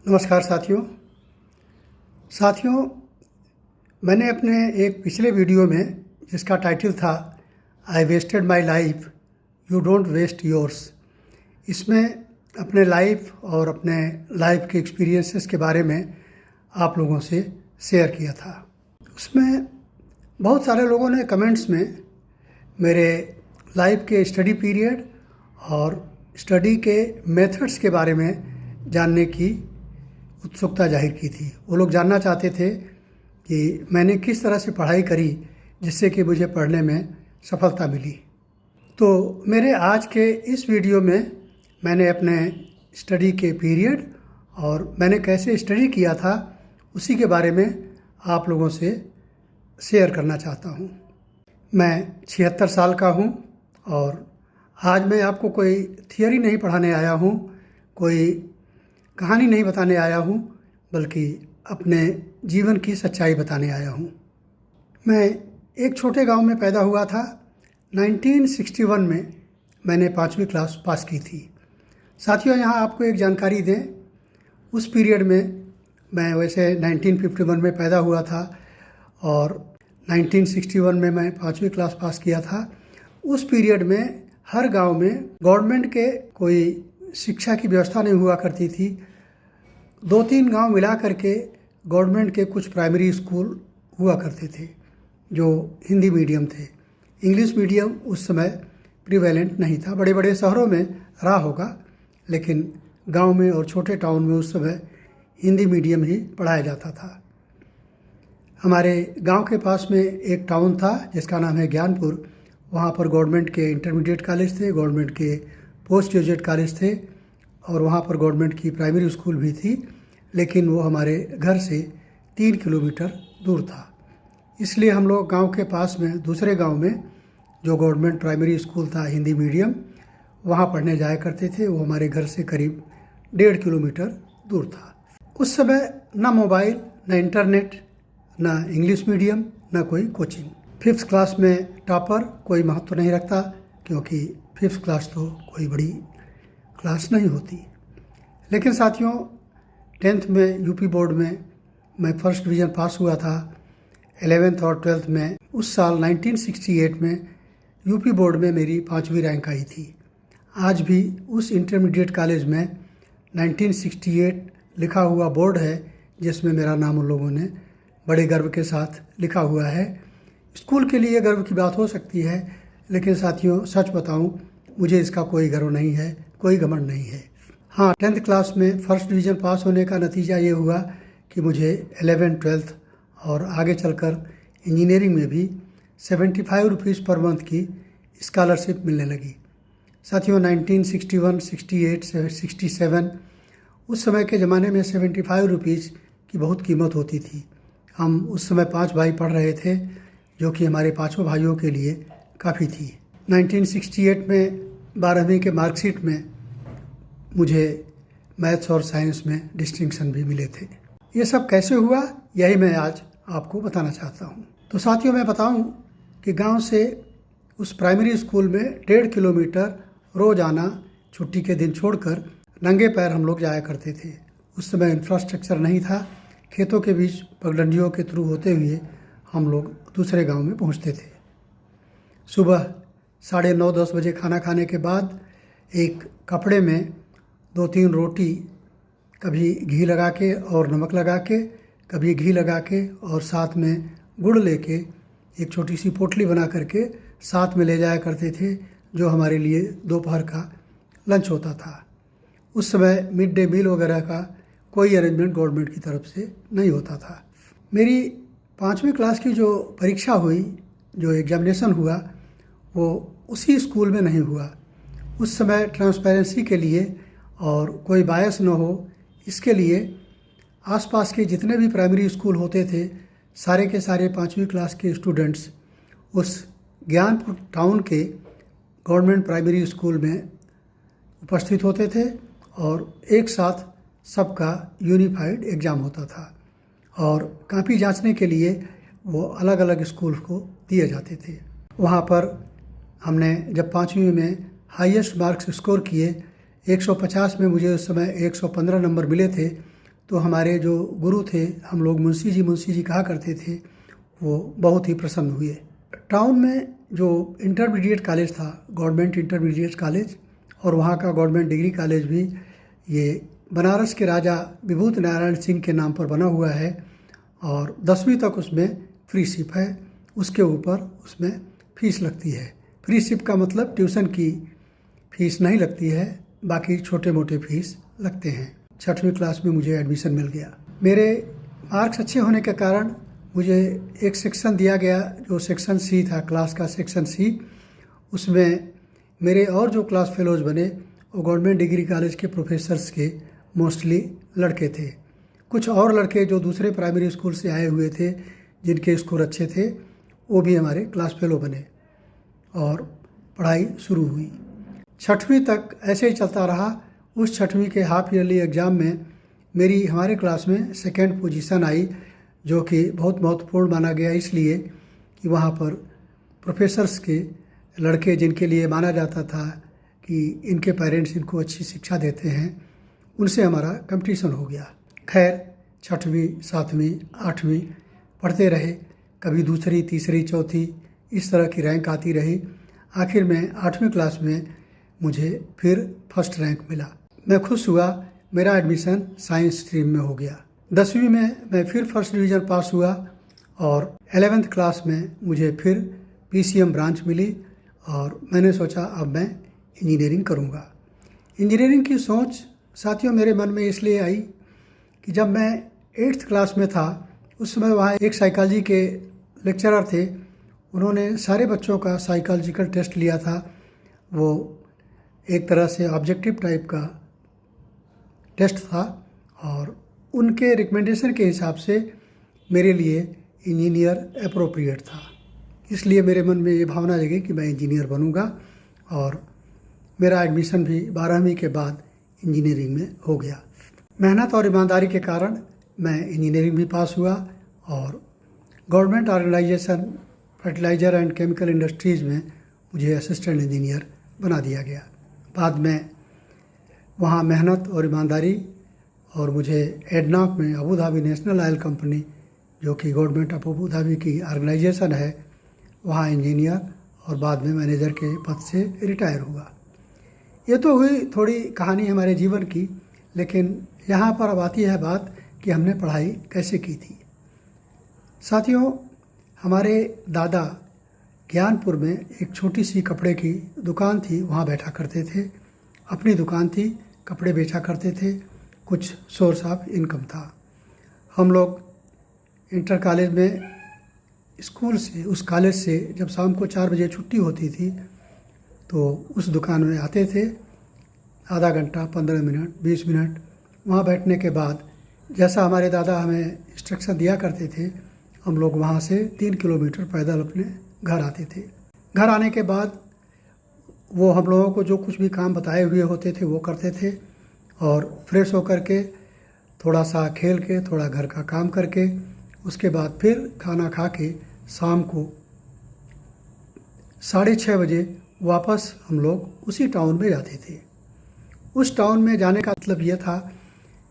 नमस्कार साथियों, मैंने अपने एक पिछले वीडियो में जिसका टाइटल था I wasted my life you don't waste yours, इसमें अपने लाइफ और अपने लाइफ के एक्सपीरियंसेस के बारे में आप लोगों से शेयर किया था। उसमें बहुत सारे लोगों ने कमेंट्स में मेरे लाइफ के स्टडी पीरियड और स्टडी के मेथड्स के बारे में जानने की उत्सुकता जाहिर की थी। वो लोग जानना चाहते थे कि मैंने किस तरह से पढ़ाई करी जिससे कि मुझे पढ़ने में सफलता मिली। तो मेरे आज के इस वीडियो में मैंने अपने स्टडी के पीरियड और मैंने कैसे स्टडी किया था उसी के बारे में आप लोगों से शेयर करना चाहता हूँ। मैं 76 साल का हूँ और आज मैं आपको कोई थियरी नहीं पढ़ाने आया हूँ, कोई कहानी नहीं बताने आया हूँ, बल्कि अपने जीवन की सच्चाई बताने आया हूँ। मैं एक छोटे गांव में पैदा हुआ था। 1961 में मैंने 5वीं क्लास पास की थी। साथियों, यहाँ आपको एक जानकारी दें, उस पीरियड में मैं वैसे 1951 में पैदा हुआ था और 1961 में मैं 5वीं क्लास पास किया था। उस पीरियड में हर गांव में गवर्नमेंट के कोई शिक्षा की व्यवस्था नहीं हुआ करती थी। 2-3 गांव मिला करके गवर्नमेंट के कुछ प्राइमरी स्कूल हुआ करते थे जो हिंदी मीडियम थे। इंग्लिश मीडियम उस समय प्रिवेलेंट नहीं था। बड़े बड़े शहरों में रहा होगा, लेकिन गांव में और छोटे टाउन में उस समय हिंदी मीडियम ही पढ़ाया जाता था। हमारे गांव के पास में एक टाउन था जिसका नाम है ज्ञानपुर। वहाँ पर गवर्नमेंट के इंटरमीडिएट कॉलेज थे, गवर्नमेंट के पोस्ट ग्रेजुएट कॉलेज थे और वहाँ पर गवर्नमेंट की प्राइमरी स्कूल भी थी, लेकिन वो हमारे घर से 3 किलोमीटर दूर था। इसलिए हम लोग गांव के पास में दूसरे गांव में जो गवर्नमेंट प्राइमरी स्कूल था हिंदी मीडियम, वहाँ पढ़ने जाया करते थे। वो हमारे घर से करीब 1.5 किलोमीटर दूर था। उस समय ना मोबाइल, ना इंटरनेट, ना इंग्लिश मीडियम, ना कोई कोचिंग। 5th क्लास में टॉपर कोई महत्व नहीं रखता, क्योंकि 5th क्लास तो कोई बड़ी क्लास नहीं होती। लेकिन साथियों, 10th में यूपी बोर्ड में मैं फर्स्ट डिवीज़न पास हुआ था। 11th और 12th में उस साल 1968 में यूपी बोर्ड में मेरी 5वीं रैंक आई थी। आज भी उस इंटरमीडिएट कॉलेज में 1968 लिखा हुआ बोर्ड है जिसमें मेरा नाम उन लोगों ने बड़े गर्व के साथ लिखा हुआ है। स्कूल के लिए गर्व की बात हो सकती है, लेकिन साथियों सच बताऊं, मुझे इसका कोई गर्व नहीं है, कोई घमंड नहीं है। हाँ, 10th क्लास में फर्स्ट डिवीज़न पास होने का नतीजा ये हुआ कि मुझे 11th, 12th और आगे चलकर इंजीनियरिंग में भी 75 रुपीज़ पर मंथ की स्कॉलरशिप मिलने लगी। साथियों, 1961, 68, 67 उस समय के ज़माने में 75 रुपीज़ की बहुत कीमत होती थी। हम उस समय 5 भाई पढ़ रहे थे, जो कि हमारे 5 भाइयों के लिए काफ़ी थी। 1968 में 12वीं के मार्कशीट में मुझे मैथ्स और साइंस में डिस्टिंक्शन भी मिले थे। ये सब कैसे हुआ, यही मैं आज आपको बताना चाहता हूँ। तो साथियों, मैं बताऊँ कि गांव से उस प्राइमरी स्कूल में 1.5 किलोमीटर रोज़ आना, छुट्टी के दिन छोड़कर नंगे पैर हम लोग जाया करते थे। उस समय इंफ्रास्ट्रक्चर नहीं था। खेतों के बीच पगडंडियों के थ्रू होते हुए हम लोग दूसरे गांव में पहुंचते थे। सुबह 9:30-10 बजे खाना खाने के बाद एक कपड़े में 2-3 रोटी, कभी घी लगा के और नमक लगा के, कभी घी लगा के और साथ में गुड़ लेके एक छोटी सी पोटली बना करके साथ में ले जाया करते थे, जो हमारे लिए दोपहर का लंच होता था। उस समय मिड डे मील वगैरह का कोई अरेंजमेंट गवर्नमेंट की तरफ से नहीं होता था। मेरी 5वीं क्लास की जो परीक्षा हुई, जो एग्जामिनेशन हुआ, वो उसी स्कूल में नहीं हुआ। उस समय ट्रांसपेरेंसी के लिए और कोई बायस न हो, इसके लिए आसपास के जितने भी प्राइमरी स्कूल होते थे, सारे के सारे 5वीं क्लास के स्टूडेंट्स उस ज्ञानपुर टाउन के गवर्नमेंट प्राइमरी स्कूल में उपस्थित होते थे और एक साथ सबका यूनिफाइड एग्ज़ाम होता था और कापी जांचने के लिए वो अलग अलग स्कूल को दिए जाते थे। वहाँ पर हमने जब 5वीं में हाईएस्ट मार्क्स स्कोर किए, 150 में मुझे उस समय 115 नंबर मिले थे, तो हमारे जो गुरु थे, हम लोग मुंशी जी कहा करते थे, वो बहुत ही प्रसन्न हुए। टाउन में जो इंटरमीडिएट कॉलेज था, गवर्नमेंट इंटरमीडिएट कॉलेज, और वहाँ का गवर्नमेंट डिग्री कॉलेज भी ये बनारस के राजा विभूति नारायण सिंह के नाम पर बना हुआ है और 10वीं तक उसमें फ्रीशिप है। उसके ऊपर उसमें फ़ीस लगती है। फ्रीशिप का मतलब ट्यूशन की फ़ीस नहीं लगती है, बाकी छोटे मोटे फीस लगते हैं। 6वीं क्लास में मुझे एडमिशन मिल गया। मेरे मार्क्स अच्छे होने के कारण मुझे एक सेक्शन दिया गया, जो सेक्शन सी था, क्लास का सेक्शन सी। उसमें मेरे और जो क्लास फेलोज बने वो गवर्नमेंट डिग्री कॉलेज के प्रोफेसर्स के मोस्टली लड़के थे। कुछ और लड़के जो दूसरे प्राइमरी स्कूल से आए हुए थे, जिनके स्कोर अच्छे थे, वो भी हमारे क्लास फेलो बने और पढ़ाई शुरू हुई। 6वीं तक ऐसे ही चलता रहा। उस 6वीं के हाफ ईयरली एग्ज़ाम में मेरी हमारे क्लास में सेकेंड पोजीशन आई, जो कि बहुत महत्वपूर्ण माना गया, इसलिए कि वहाँ पर प्रोफेसर्स के लड़के, जिनके लिए माना जाता था कि इनके पेरेंट्स इनको अच्छी शिक्षा देते हैं, उनसे हमारा कंपटीशन हो गया। खैर 6वीं 7वीं 8वीं पढ़ते रहे, कभी दूसरी तीसरी चौथी इस तरह की रैंक आती रही। आखिर में 8वीं क्लास में मुझे फिर फर्स्ट रैंक मिला। मैं खुश हुआ। मेरा एडमिशन साइंस स्ट्रीम में हो गया। 10वीं में मैं फिर फर्स्ट डिवीज़न पास हुआ और 11th क्लास में मुझे फिर PCM ब्रांच मिली और मैंने सोचा अब मैं इंजीनियरिंग करूँगा। इंजीनियरिंग की सोच साथियों मेरे मन में इसलिए आई कि जब मैं 8th क्लास में था, उस समय वहाँ एक साइकोलॉजी के लेक्चरर थे। उन्होंने सारे बच्चों का साइकोलॉजिकल टेस्ट लिया था। वो एक तरह से ऑब्जेक्टिव टाइप का टेस्ट था और उनके रिकमेंडेशन के हिसाब से मेरे लिए इंजीनियर अप्रोप्रिएट था। इसलिए मेरे मन में ये भावना जगी कि मैं इंजीनियर बनूंगा और मेरा एडमिशन भी 12वीं के बाद इंजीनियरिंग में हो गया। मेहनत और ईमानदारी के कारण मैं इंजीनियरिंग भी पास हुआ और government organisation fertiliser and chemical industries में मुझे असिस्टेंट इंजीनियर बना दिया गया। बाद में वहाँ मेहनत और ईमानदारी और मुझे एडनॉक में Abu Dhabi national oil company, जो कि गवर्नमेंट ऑफ अबू धाबी की ऑर्गेनाइजेशन है, वहाँ इंजीनियर और बाद में मैनेजर के पद से रिटायर हुआ। ये तो हुई थोड़ी कहानी हमारे जीवन की, लेकिन यहाँ पर अब आती है बात कि हमने पढ़ाई कैसे की थी। साथियों, हमारे दादा ज्ञानपुर में एक छोटी सी कपड़े की दुकान थी, वहाँ बैठा करते थे। अपनी दुकान थी, कपड़े बेचा करते थे, कुछ सोर्स ऑफ इनकम था। हम लोग इंटर कॉलेज में स्कूल से, उस कॉलेज से जब शाम को 4 बजे छुट्टी होती थी तो उस दुकान में आते थे। आधा घंटा, 15 मिनट, 20 मिनट वहाँ बैठने के बाद, जैसा हमारे दादा हमें इंस्ट्रक्शन दिया करते थे, हम लोग वहाँ से 3 किलोमीटर पैदल अपने घर आते थे। घर आने के बाद वो हम लोगों को जो कुछ भी काम बताए हुए होते थे वो करते थे और फ्रेश होकर के थोड़ा सा खेल के, थोड़ा घर का काम करके, उसके बाद फिर खाना खा के शाम को 6:30 बजे वापस हम लोग उसी टाउन में जाते थे। उस टाउन में जाने का मतलब ये था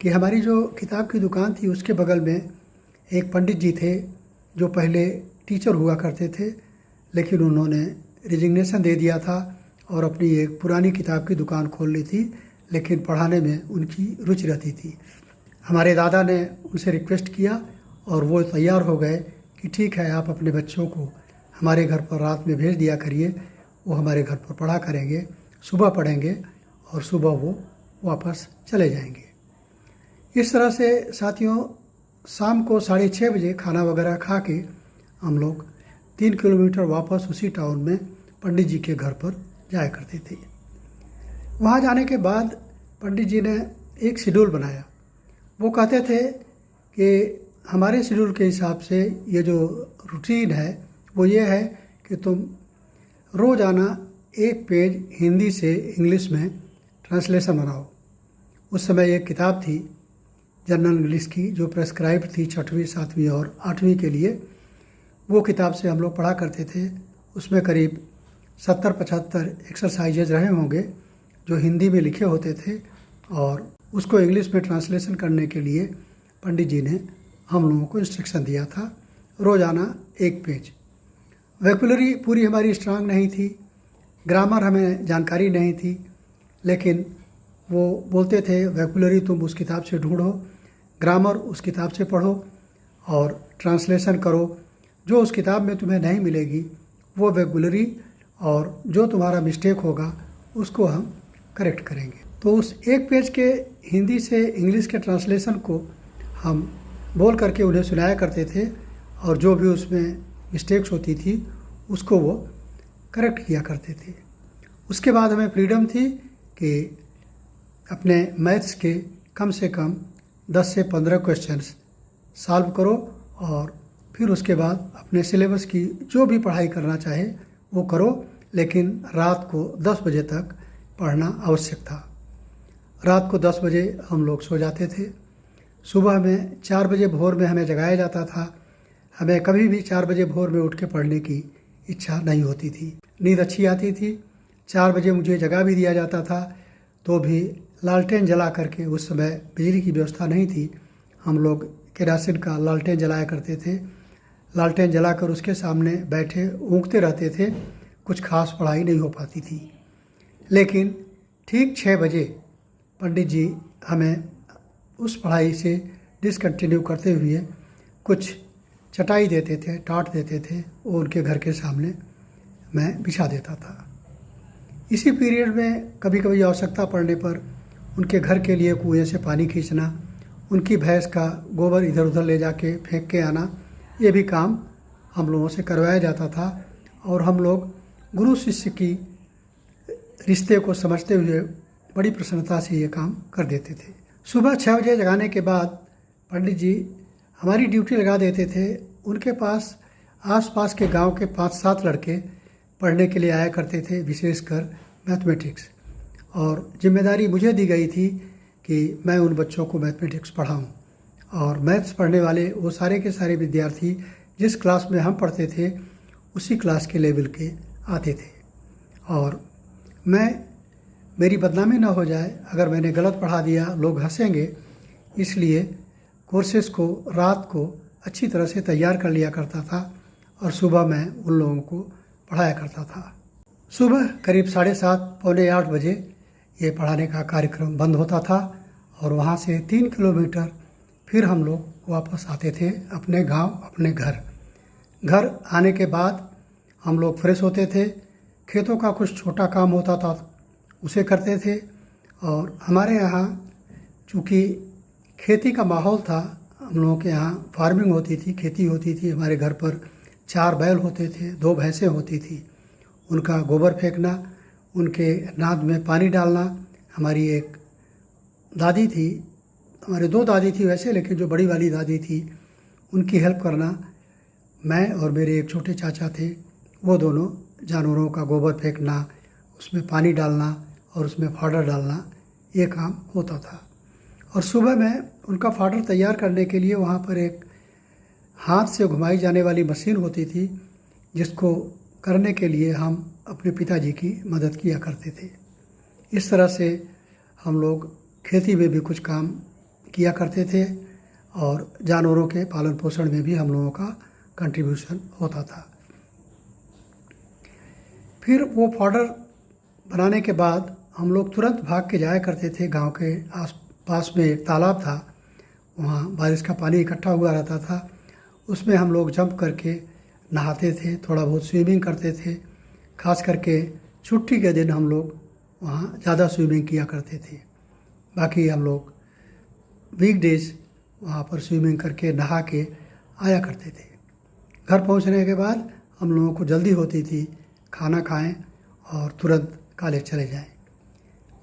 कि हमारी जो किताब की दुकान थी उसके बगल में एक पंडित जी थे, जो पहले टीचर हुआ करते थे, लेकिन उन्होंने रिजिग्नेशन दे दिया था और अपनी एक पुरानी किताब की दुकान खोल ली थी, लेकिन पढ़ाने में उनकी रुचि रहती थी। हमारे दादा ने उनसे रिक्वेस्ट किया और वो तैयार हो गए कि ठीक है, आप अपने बच्चों को हमारे घर पर रात में भेज दिया करिए, वो हमारे घर पर पढ़ा करेंगे, सुबह पढ़ेंगे और सुबह वो वापस चले जाएंगे। इस तरह से साथियों, शाम को 6:30 बजे खाना वगैरह खा के हम लोग 3 किलोमीटर वापस उसी टाउन में पंडित जी के घर पर जाया करते थे। वहाँ जाने के बाद पंडित जी ने एक शेड्यूल बनाया। वो कहते थे कि हमारे शेड्यूल के हिसाब से ये जो रूटीन है वो ये है कि तुम रोज़ाना एक पेज हिंदी से इंग्लिश में ट्रांसलेशन बनाओ। उस समय एक किताब थी जनरल इंग्लिश की, जो प्रेस्क्राइब्ड थी 6वीं 7वीं और 8वीं के लिए। वो किताब से हम लोग पढ़ा करते थे। उसमें करीब 70-75 एक्सरसाइजेज रहे होंगे जो हिंदी में लिखे होते थे और उसको इंग्लिश में ट्रांसलेशन करने के लिए पंडित जी ने हम लोगों को इंस्ट्रक्शन दिया था, रोज़ाना एक पेज। वोकैबुलरी पूरी हमारी स्ट्रांग नहीं थी, ग्रामर हमें जानकारी नहीं थी, लेकिन वो बोलते थे वोकैबुलरी तुम उस किताब से ढूंढो, ग्रामर उस किताब से पढ़ो और ट्रांसलेशन करो। जो उस किताब में तुम्हें नहीं मिलेगी वो वोकैबुलरी और जो तुम्हारा मिस्टेक होगा उसको हम करेक्ट करेंगे। तो उस एक पेज के हिंदी से इंग्लिश के ट्रांसलेशन को हम बोल करके उन्हें सुनाया करते थे और जो भी उसमें मिस्टेक्स होती थी उसको वो करेक्ट किया करते थे। उसके बाद हमें फ्रीडम थी कि अपने मैथ्स के कम से कम 10 से 15 क्वेश्चंस सॉल्व करो और फिर उसके बाद अपने सिलेबस की जो भी पढ़ाई करना चाहे वो करो, लेकिन रात को 10 बजे तक पढ़ना आवश्यक था। रात को 10 बजे हम लोग सो जाते थे। सुबह में 4 बजे भोर में हमें जगाया जाता था। हमें कभी भी 4 बजे भोर में उठ के पढ़ने की इच्छा नहीं होती थी, नींद अच्छी आती थी। 4 बजे मुझे जगा भी दिया जाता था तो भी लालटेन जला करके, उस समय बिजली की व्यवस्था नहीं थी, हम लोग केरासिन का लालटेन जलाया करते थे। लालटेन जलाकर उसके सामने बैठे ऊँघते रहते थे। कुछ खास पढ़ाई नहीं हो पाती थी, लेकिन ठीक 6 बजे पंडित जी हमें उस पढ़ाई से डिसकंटिन्यू करते हुए कुछ चटाई देते थे, टाट देते थे, वो उनके घर के सामने मैं बिछा देता था। इसी पीरियड में कभी कभी आवश्यकता पड़ने पर उनके घर के लिए कुएं से पानी खींचना, उनकी भैंस का गोबर इधर उधर ले जाके फेंक के आना, ये भी काम हम लोगों से करवाया जाता था। और हम लोग गुरु शिष्य की रिश्ते को समझते हुए बड़ी प्रसन्नता से ये काम कर देते थे। सुबह 6 बजे जगाने के बाद पंडित जी हमारी ड्यूटी लगा देते थे। उनके पास आसपास के गांव के 5-7 लड़के पढ़ने के लिए आया करते थे, विशेषकर मैथमेटिक्स, और जिम्मेदारी मुझे दी गई थी कि मैं उन बच्चों को मैथमेटिक्स पढ़ाऊं। और मैथ्स पढ़ने वाले वो सारे के सारे विद्यार्थी जिस क्लास में हम पढ़ते थे उसी क्लास के लेवल के आते थे। और मेरी बदनामी ना हो जाए, अगर मैंने गलत पढ़ा दिया लोग हंसेंगे, इसलिए कोर्सेज़ को रात को अच्छी तरह से तैयार कर लिया करता था और सुबह मैं उन लोगों को पढ़ाया करता था। सुबह करीब 7:30 पौने 8 बजे ये पढ़ाने का कार्यक्रम बंद होता था और वहाँ से 3 किलोमीटर फिर हम लोग वापस आते थे अपने गांव, अपने घर। घर आने के बाद हम लोग फ्रेश होते थे, खेतों का कुछ छोटा काम होता था उसे करते थे। और हमारे यहाँ चूँकि खेती का माहौल था, हम लोगों के यहाँ फार्मिंग होती थी, खेती होती थी। हमारे घर पर 4 बैल होते थे, 2 भैंसें होती थी। उनका गोबर फेंकना, उनके नाद में पानी डालना, हमारी एक दादी थी, हमारे 2 दादी थी वैसे, लेकिन जो बड़ी वाली दादी थी उनकी हेल्प करना, मैं और मेरे एक छोटे चाचा थे, वो दोनों जानवरों का गोबर फेंकना, उसमें पानी डालना और उसमें फाडर डालना, ये काम होता था। और सुबह में उनका फाडर तैयार करने के लिए वहाँ पर एक हाथ से घुमाई जाने वाली मशीन होती थी, जिसको करने के लिए हम अपने पिताजी की मदद किया करते थे। इस तरह से हम लोग खेती में भी कुछ काम किया करते थे और जानवरों के पालन पोषण में भी हम लोगों का कंट्रीब्यूशन होता था। फिर वो फॉडर बनाने के बाद हम लोग तुरंत भाग के जाया करते थे। गांव के आस पास में एक तालाब था, वहाँ बारिश का पानी इकट्ठा हुआ रहता था, उसमें हम लोग जंप करके नहाते थे, थोड़ा बहुत स्विमिंग करते थे। खास करके छुट्टी के दिन हम लोग वहाँ ज़्यादा स्विमिंग किया करते थे। बाकी हम लोग वीकडेज वहाँ पर स्विमिंग करके नहा के आया करते थे। घर पहुँचने के बाद हम लोगों को जल्दी होती थी, खाना खाएं और तुरंत कॉलेज चले जाएं।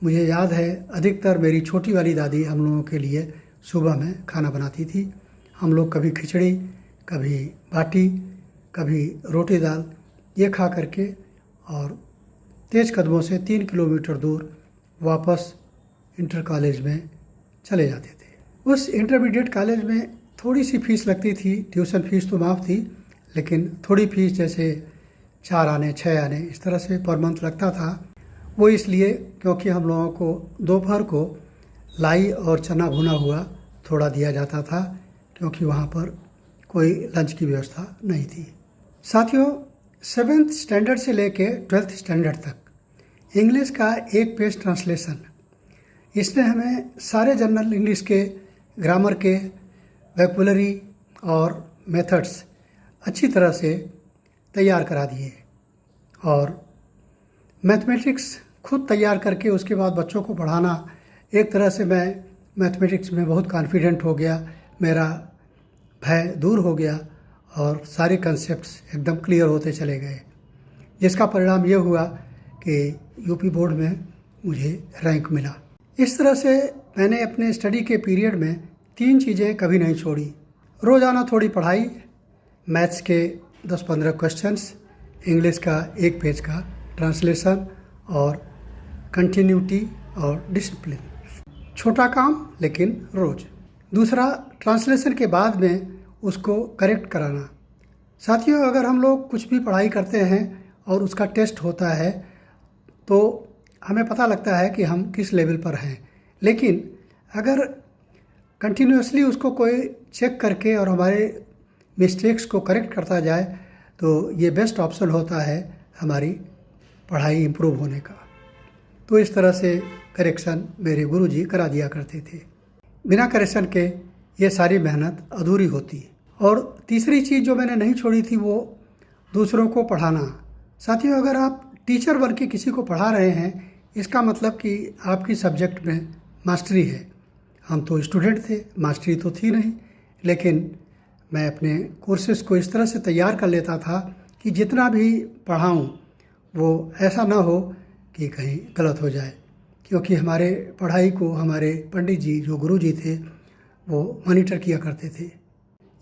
मुझे याद है अधिकतर मेरी छोटी वाली दादी हम लोगों के लिए सुबह में खाना बनाती थी। हम लोग कभी खिचड़ी, कभी बाटी, कभी रोटी दाल, ये खा करके और तेज़ कदमों से 3 किलोमीटर दूर वापस इंटर कॉलेज में चले जाते थे। उस इंटरमीडिएट कॉलेज में थोड़ी सी फीस लगती थी, ट्यूशन फीस तो माफ़ थी, लेकिन थोड़ी फीस जैसे 4 आने 6 आने इस तरह से पर मंथ लगता था। वो इसलिए क्योंकि हम लोगों को दोपहर को लाई और चना भुना हुआ थोड़ा दिया जाता था क्योंकि वहाँ पर कोई लंच की व्यवस्था नहीं थी। साथियों, 7th स्टैंडर्ड से लेके 12th स्टैंडर्ड तक इंग्लिश का एक पेज ट्रांसलेशन, इसने हमें सारे जनरल इंग्लिश के ग्रामर के वोकैबुलरी और मेथड्स अच्छी तरह से तैयार करा दिए और मैथमेटिक्स खुद तैयार करके उसके बाद बच्चों को पढ़ाना, एक तरह से मैं मैथमेटिक्स में बहुत कॉन्फिडेंट हो गया, मेरा भय दूर हो गया और सारे कंसेप्ट्स एकदम क्लियर होते चले गए, जिसका परिणाम ये हुआ कि यूपी बोर्ड में मुझे रैंक मिला। इस तरह से मैंने अपने स्टडी के पीरियड में 3 चीज़ें कभी नहीं छोड़ी। रोज़ाना थोड़ी पढ़ाई, मैथ्स के 10-15 क्वेश्चंस, इंग्लिश का एक पेज का ट्रांसलेशन और कंटिन्यूटी और डिसिप्लिन। छोटा काम लेकिन रोज़। दूसरा, ट्रांसलेशन के बाद में उसको करेक्ट कराना। साथियों, अगर हम लोग कुछ भी पढ़ाई करते हैं और उसका टेस्ट होता है तो हमें पता लगता है कि हम किस लेवल पर हैं, लेकिन अगर कंटिन्यूसली उसको कोई चेक करके और हमारे मिस्टेक्स को करेक्ट करता जाए तो ये बेस्ट ऑप्शन होता है हमारी पढ़ाई इम्प्रूव होने का। तो इस तरह से करेक्शन मेरे गुरुजी करा दिया करते थे। बिना करेक्शन के ये सारी मेहनत अधूरी होती। और तीसरी चीज़ जो मैंने नहीं छोड़ी थी वो दूसरों को पढ़ाना। साथियों, अगर आप टीचर बन के किसी को पढ़ा रहे हैं, इसका मतलब कि आपकी सब्जेक्ट में मास्टरी है। हम तो स्टूडेंट थे, मास्टरी तो थी नहीं, लेकिन मैं अपने कोर्सेज़ को इस तरह से तैयार कर लेता था कि जितना भी पढ़ाऊँ वो ऐसा ना हो कि कहीं गलत हो जाए, क्योंकि हमारे पढ़ाई को हमारे पंडित जी जो गुरु जी थे वो मॉनिटर किया करते थे।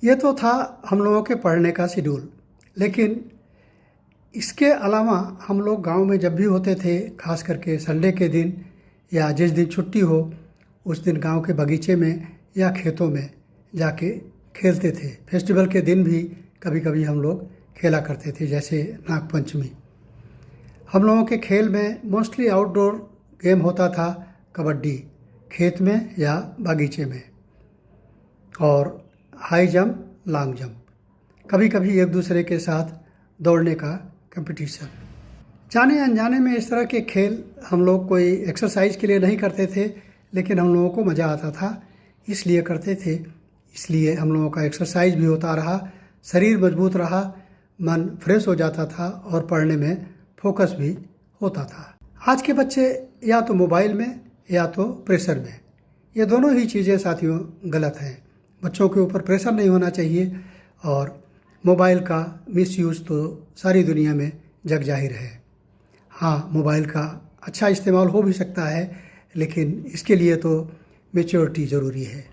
ये तो था हम लोगों के पढ़ने का शेड्यूल, लेकिन इसके अलावा हम लोग गांव में जब भी होते थे, खास करके संडे के दिन या जिस दिन छुट्टी हो उस दिन गांव के बगीचे में या खेतों में जाके खेलते थे। फेस्टिवल के दिन भी कभी कभी हम लोग खेला करते थे, जैसे नागपंचमी। हम लोगों के खेल में मोस्टली आउटडोर गेम होता था, कबड्डी खेत में या बगीचे में, और हाई जंप, लॉन्ग जंप, कभी कभी एक दूसरे के साथ दौड़ने का कंपटीशन। जाने अनजाने में इस तरह के खेल हम लोग कोई एक्सरसाइज के लिए नहीं करते थे, लेकिन हम लोगों को मज़ा आता था इसलिए करते थे। इसलिए हम लोगों का एक्सरसाइज भी होता रहा, शरीर मजबूत रहा, मन फ्रेश हो जाता था और पढ़ने में फोकस भी होता था। आज के बच्चे या तो मोबाइल में या तो प्रेशर में, ये दोनों ही चीज़ें साथियों गलत हैं। बच्चों के ऊपर प्रेशर नहीं होना चाहिए और मोबाइल का मिसयूज़ तो सारी दुनिया में जग जाहिर है। हाँ, मोबाइल का अच्छा इस्तेमाल हो भी सकता है, लेकिन इसके लिए तो मैच्योरिटी ज़रूरी है।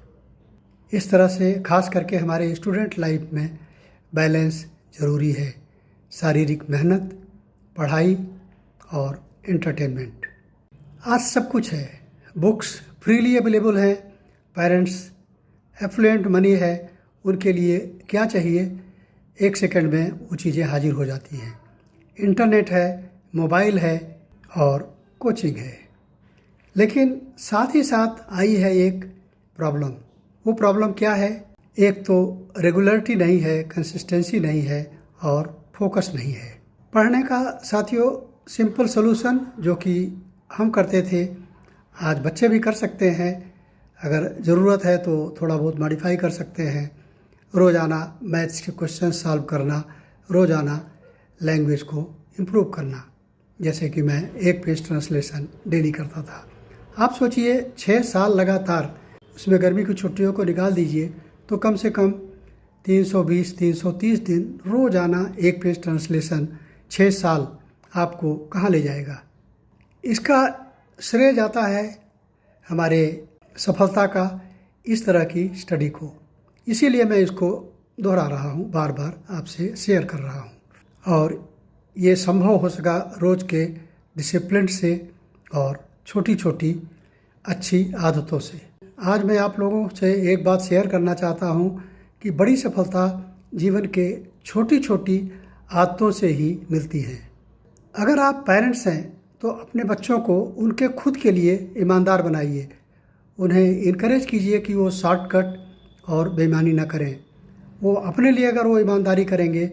इस तरह से खास करके हमारे स्टूडेंट लाइफ में बैलेंस ज़रूरी है। शारीरिक मेहनत, पढ़ाई और एंटरटेनमेंट। आज सब कुछ है, बुक्स फ्रीली अवेलेबल हैं, पेरेंट्स एफ्लुएंट मनी है, उनके लिए क्या चाहिए, 1 सेकंड में वो चीज़ें हाजिर हो जाती हैं। इंटरनेट है, मोबाइल है और कोचिंग है। लेकिन साथ ही साथ आई है एक प्रॉब्लम। वो प्रॉब्लम क्या है? एक तो रेगुलरिटी नहीं है, कंसिस्टेंसी नहीं है और फोकस नहीं है। पढ़ने का साथियों सिंपल सोल्यूशन जो कि हम करते थे, आज बच्चे भी कर सकते हैं। अगर ज़रूरत है तो थोड़ा बहुत मॉडिफाई कर सकते हैं। रोज़ाना मैथ्स के क्वेश्चन सॉल्व करना, रोज़ाना लैंग्वेज को इम्प्रूव करना, जैसे कि मैं एक पेज ट्रांसलेशन डेली करता था। आप सोचिए 6 साल लगातार, उसमें गर्मी की छुट्टियों को निकाल दीजिए तो कम से कम 320-330 दिन रोज़ाना एक पेज ट्रांसलेशन, 6 साल आपको कहाँ ले जाएगा? इसका श्रेय जाता है हमारे सफलता का इस तरह की स्टडी को। इसीलिए मैं इसको दोहरा रहा हूँ, बार बार आपसे शेयर कर रहा हूँ। और ये संभव हो सका रोज़ के डिसिप्लिन से और छोटी छोटी अच्छी आदतों से। आज मैं आप लोगों से एक बात शेयर करना चाहता हूँ कि बड़ी सफलता जीवन के छोटी छोटी आदतों से ही मिलती है। अगर आप पेरेंट्स हैं तो अपने बच्चों को उनके खुद के लिए ईमानदार बनाइए, उन्हें इनकरेज कीजिए कि वो शॉर्टकट और बेईमानी ना करें। वो अपने लिए अगर वो ईमानदारी करेंगे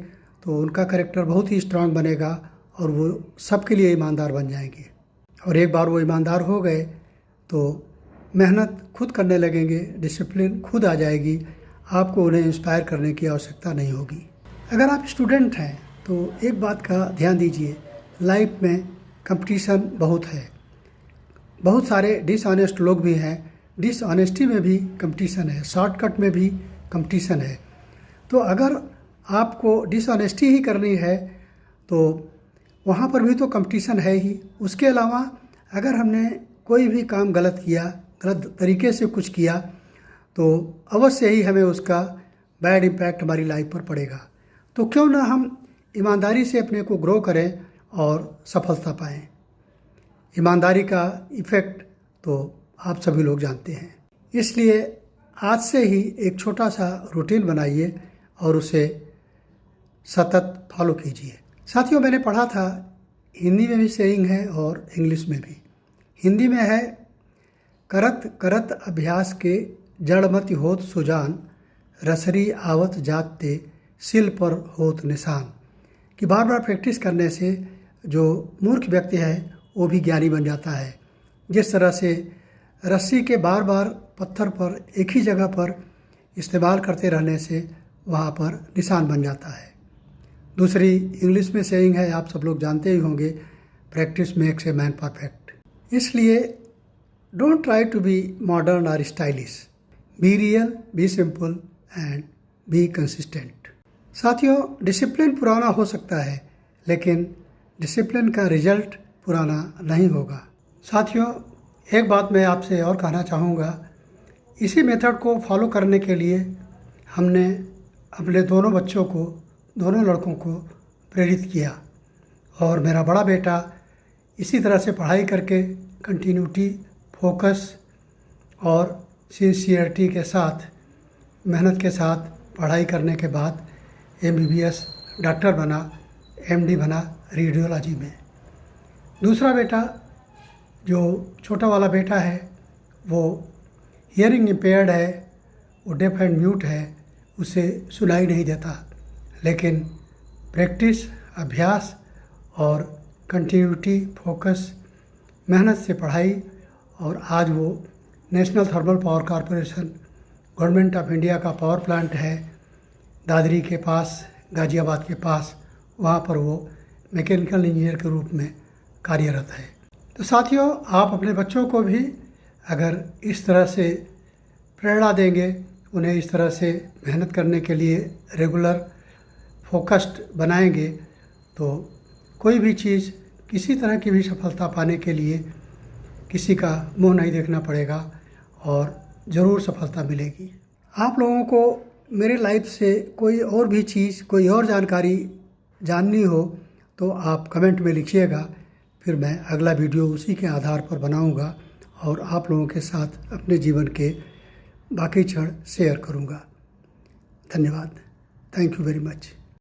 तो उनका कैरेक्टर बहुत ही स्ट्रांग बनेगा और वो सबके लिए ईमानदार बन जाएंगे। और एक बार वो ईमानदार हो गए तो मेहनत खुद करने लगेंगे, डिसिप्लिन खुद आ जाएगी, आपको उन्हें इंस्पायर करने की आवश्यकता नहीं होगी। अगर आप स्टूडेंट हैं तो एक बात का ध्यान दीजिए, लाइफ में कंपटीशन बहुत है, बहुत सारे डिसऑनेस्ट लोग भी हैं, डिसऑनेस्टी में भी कंपटीशन है, शॉर्टकट में भी कंपटीशन है। तो अगर आपको डिसऑनेस्टी ही करनी है तो वहाँ पर भी तो कंपटीशन है ही। उसके अलावा अगर हमने कोई भी काम गलत किया, गलत तरीके से कुछ किया, तो अवश्य ही हमें उसका बैड इम्पैक्ट हमारी लाइफ पर पड़ेगा। तो क्यों ना हम ईमानदारी से अपने को ग्रो करें और सफलता पाएं। ईमानदारी का इफ़ेक्ट तो आप सभी लोग जानते हैं। इसलिए आज से ही एक छोटा सा रूटीन बनाइए और उसे सतत फॉलो कीजिए। साथियों, मैंने पढ़ा था, हिंदी में भी सेइंग है और इंग्लिश में भी। हिंदी में है, करत करत अभ्यास के जड़मति होत सुजान, रसरी आवत जाते सिल पर होत निशान। कि बार बार प्रैक्टिस करने से जो मूर्ख व्यक्ति है वो भी ज्ञानी बन जाता है। जिस तरह से रस्सी के बार बार पत्थर पर एक ही जगह पर इस्तेमाल करते रहने से वहाँ पर निशान बन जाता है। दूसरी इंग्लिश में सेइंग है, आप सब लोग जानते ही होंगे, practice makes a man perfect. इसलिए don't try to be modern और stylish, be real, be simple and be consistent. साथियों, डिसिप्लिन पुराना हो सकता है लेकिन डिसिप्लिन का रिजल्ट पुराना नहीं होगा। साथियों, एक बात मैं आपसे और कहना चाहूँगा, इसी मेथड को फॉलो करने के लिए हमने अपने दोनों बच्चों को, दोनों लड़कों को प्रेरित किया और मेरा बड़ा बेटा इसी तरह से पढ़ाई करके कंटिन्यूटी, फोकस और सिंसियरिटी के साथ, मेहनत के साथ पढ़ाई करने के बाद MBBS डॉक्टर बना, MD बना रेडियोलॉजी में। दूसरा बेटा, जो छोटा वाला बेटा है, वो हियरिंग इम्पेयर्ड है, वो डेफ एंड म्यूट है, उसे सुनाई नहीं देता, लेकिन प्रैक्टिस, अभ्यास और कंटिन्यूटी, फोकस, मेहनत से पढ़ाई, और आज वो national thermal power corporation, government of India का पावर प्लांट है दादरी के पास, गाज़ियाबाद के पास, वहाँ पर वो मैकेनिकल इंजीनियर के रूप में कार्यरत है। तो साथियों, आप अपने बच्चों को भी अगर इस तरह से प्रेरणा देंगे, उन्हें इस तरह से मेहनत करने के लिए रेगुलर फोकस्ड बनाएंगे, तो कोई भी चीज़, किसी तरह की भी सफलता पाने के लिए किसी का मुंह नहीं देखना पड़ेगा और ज़रूर सफलता मिलेगी। आप लोगों को मेरे लाइफ से कोई और भी चीज़, कोई और जानकारी जाननी हो तो आप कमेंट में लिखिएगा, फिर मैं अगला वीडियो उसी के आधार पर बनाऊंगा और आप लोगों के साथ अपने जीवन के बाकी क्षण शेयर करूंगा। धन्यवाद। Thank you very much.